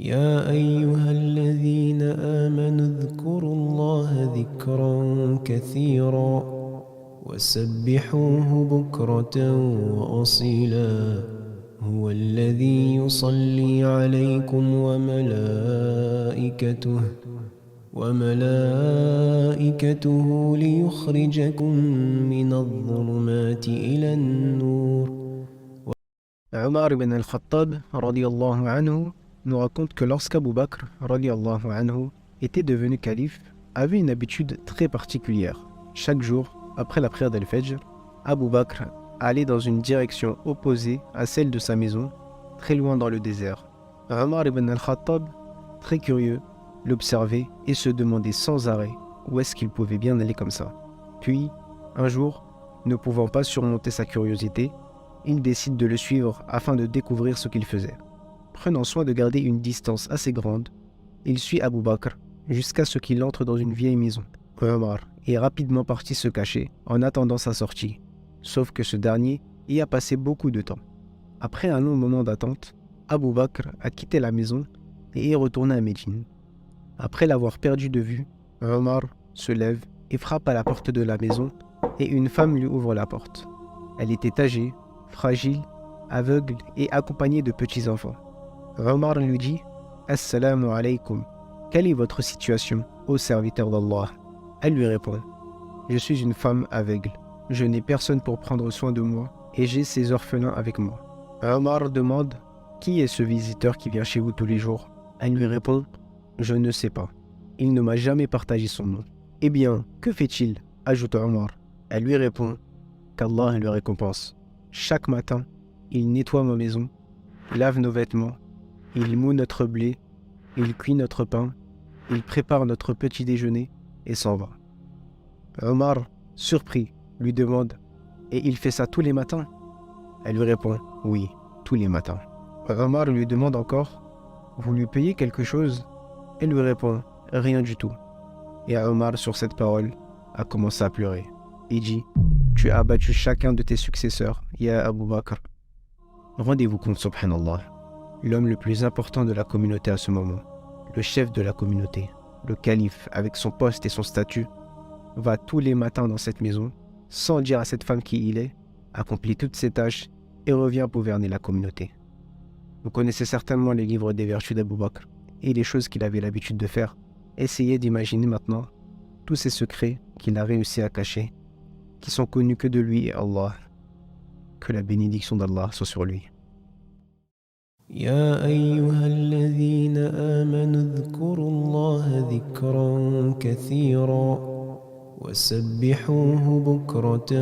يا أيها الذين آمنوا اذكروا الله ذكرا كثيرا وسبحوه بكرة وأصيلا هو الذي يصلي عليكم وملائكته ليخرجكم من الظلمات إلى النور. Omar ibn al-Khattab radiyallahu anhu nous raconte que lorsqu'Abu Bakr radiyallahu anhu était devenu calife, avait une habitude très particulière. Chaque jour, après la prière d'Al-Fajr, Abu Bakr allait dans une direction opposée à celle de sa maison, très loin dans le désert. Omar ibn al-Khattab, très curieux, l'observait et se demandait sans arrêt où est-ce qu'il pouvait bien aller comme ça. Puis, un jour, ne pouvant pas surmonter sa curiosité, il décide de le suivre afin de découvrir ce qu'il faisait. Prenant soin de garder une distance assez grande, il suit Abu Bakr jusqu'à ce qu'il entre dans une vieille maison. Omar est rapidement parti se cacher en attendant sa sortie, sauf que ce dernier y a passé beaucoup de temps. Après un long moment d'attente, Abu Bakr a quitté la maison et est retourné à Médine. Après l'avoir perdu de vue, Omar se lève et frappe à la porte de la maison et une femme lui ouvre la porte. Elle était âgée, fragile, aveugle et accompagnée de petits-enfants. Omar lui dit « Assalamu alaykum, quelle est votre situation, ô serviteur d'Allah ?» Elle lui répond « Je suis une femme aveugle, je n'ai personne pour prendre soin de moi et j'ai ces orphelins avec moi. » Omar demande « Qui est ce visiteur qui vient chez vous tous les jours ?» Elle lui répond « Je ne sais pas, il ne m'a jamais partagé son nom. » « Eh bien, que fait-il » ajoute Omar. Elle lui répond « Qu'Allah le récompense. Chaque matin, il nettoie ma maison, lave nos vêtements, il moud notre blé, il cuit notre pain, il prépare notre petit déjeuner et s'en va. » Omar, surpris, lui demande « Et il fait ça tous les matins ?» Elle lui répond « Oui, tous les matins. » Omar lui demande encore « Vous lui payez quelque chose ?» Elle lui répond « Rien du tout. » Et Omar, sur cette parole, a commencé à pleurer. Il dit « Tu as abattu chacun de tes successeurs, ya Abu Bakr. » Rendez-vous compte, subhanallah, l'homme le plus important de la communauté à ce moment, le chef de la communauté, le calife avec son poste et son statut, va tous les matins dans cette maison, sans dire à cette femme qui il est, accomplit toutes ses tâches et revient gouverner la communauté. Vous connaissez certainement les livres des vertus d'Abu Bakr et les choses qu'il avait l'habitude de faire. Essayez d'imaginer maintenant tous ces secrets qu'il a réussi à cacher, qui sont connus que de lui et Allah. Que la bénédiction d'Allah soit sur lui. يا أيها الذين آمنوا اذكروا الله ذكرا كثيرا وسبحوه بكرة